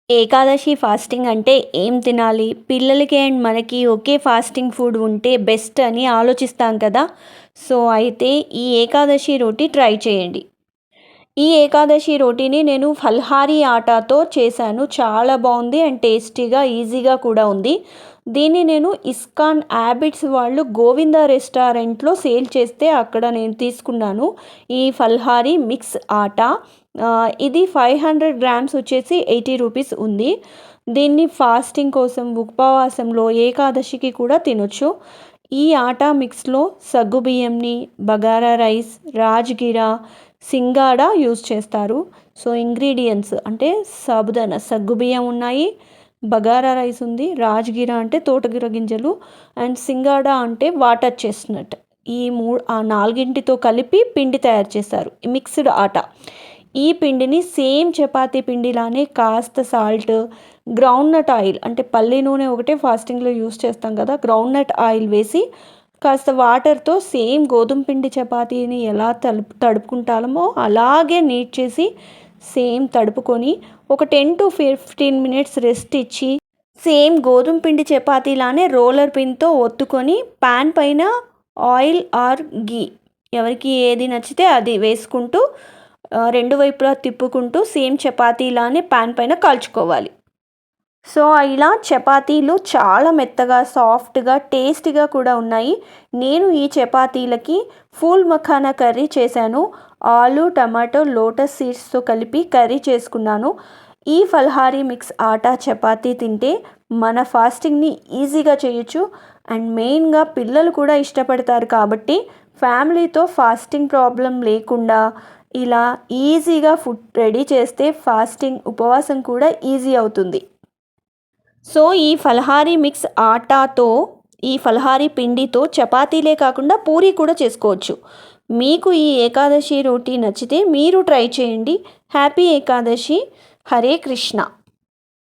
Ekadashi fasting అంటే ఏం తినాలి? పిల్లలకి అండ్ మనకి ఒకే ఫాస్టింగ్ ఫుడ్ ఉంటే బెస్ట్ అని ఆలోచిస్తాం కదా! సో, అయితే ఈ ఏకాదశి రోటి ట్రై చేయండి. ఈ ఏకాదశి రోటిని నేను ఫల్హారీ ఆటాతో చేశాను. చాలా బావుంది అండ్ టేస్టీగా, ఈజీగా కూడా ఉంది. దీన్ని నేను ఇస్కాన్ యాబిట్స్ వాళ్ళు గోవింద రెస్టారెంట్‌లో సేల్ చేస్తే అక్కడ నేను తీసుకున్నాను. ఈ ఫల్హారీ మిక్స్ ఆటా. ఇది 500 గ్రామ్స్ వచ్చేసి రూ. 80 ఉంది. దీన్ని ఫాస్టింగ్ కోసం, ఉపవాసంలో, ఏకాదశికి కూడా తినొచ్చు. ఈ ఆటా మిక్స్‌లో సగ్గుబియ్యంని, బగారా రైస్, రాజ్‌గిరా, సింగాడ యూజ్ చేస్తారు. సో, ఇంగ్రీడియెంట్స్ అంటే సాబుదానా సగ్గుబియ్యం ఉన్నాయి, బగారా రైస్ ఉంది, రాజ్‌గిరా అంటే తోటకూర గింజలు అండ్ సింగాడ అంటే వాటర్ చెస్ట్‌నట్. ఆ నాలుగింటితో కలిపి పిండి తయారు చేశారు. మిక్స్డ్ ఆటా. ఈ పిండిని సేమ్ చపాతీ పిండిలానే కాస్త సాల్ట్, గ్రౌండ్‌నట్ ఆయిల్ అంటే పల్లి నూనె ఒకటే ఫాస్టింగ్‌లో యూజ్ చేస్తాం కదా! గ్రౌండ్‌నట్ ఆయిల్ వేసి కాస్త వాటర్‌తో సేమ్ గోధుమ పిండి చపాతీని ఎలా తడుపుకుంటామో అలాగే నీట్ చేసి సేమ్ తడుపుకొని ఒక 10-15 మినిట్స్ రెస్ట్ ఇచ్చి సేమ్ గోధుమ పిండి చపాతీలానే రోలర్ పిన్‌తో ఒత్తుకొని పాన్ పైన ఆయిల్ ఆర్ ఘీ ఎవరికి ఏది నచ్చితే అది వేసుకుంటూ రెండు వైపులా తిప్పుకుంటూ సేమ్ చపాతీలానే పాన్ పైన కాల్చుకోవాలి. సో, ఇలా చపాతీలు చాలా మెత్తగా, సాఫ్ట్‌గా, టేస్టీగా కూడా ఉన్నాయి. నేను ఈ చపాతీలకి ఫూల్ మఖానా కర్రీ చేశాను. ఆలు, టమాటో, లోటస్ సీడ్స్‌తో కలిపి కర్రీ చేసుకున్నాను. ఈ ఫల్హారీ మిక్స్ ఆటా చపాతీ తింటే మన ఫాస్టింగ్‌ని ఈజీగా చేయొచ్చు. అండ్ మెయిన్‌గా పిల్లలు కూడా ఇష్టపడతారు కాబట్టి ఫ్యామిలీతో ఫాస్టింగ్ ప్రాబ్లమ్ లేకుండా ఇలా ఈజీగా ఫుడ్ రెడీ చేస్తే ఫాస్టింగ్, ఉపవాసం కూడా ఈజీ అవుతుంది. సో, ఈ ఫలహారీ మిక్స్ ఆటాతో, ఈ ఫలహారీ పిండితో చపాతీలే కాకుండా పూరి కూడా చేసుకోవచ్చు. మీకు ఈ ఏకాదశి రోటీ నచ్చితే మీరు ట్రై చేయండి. హ్యాపీ ఏకాదశి. హరే కృష్ణ.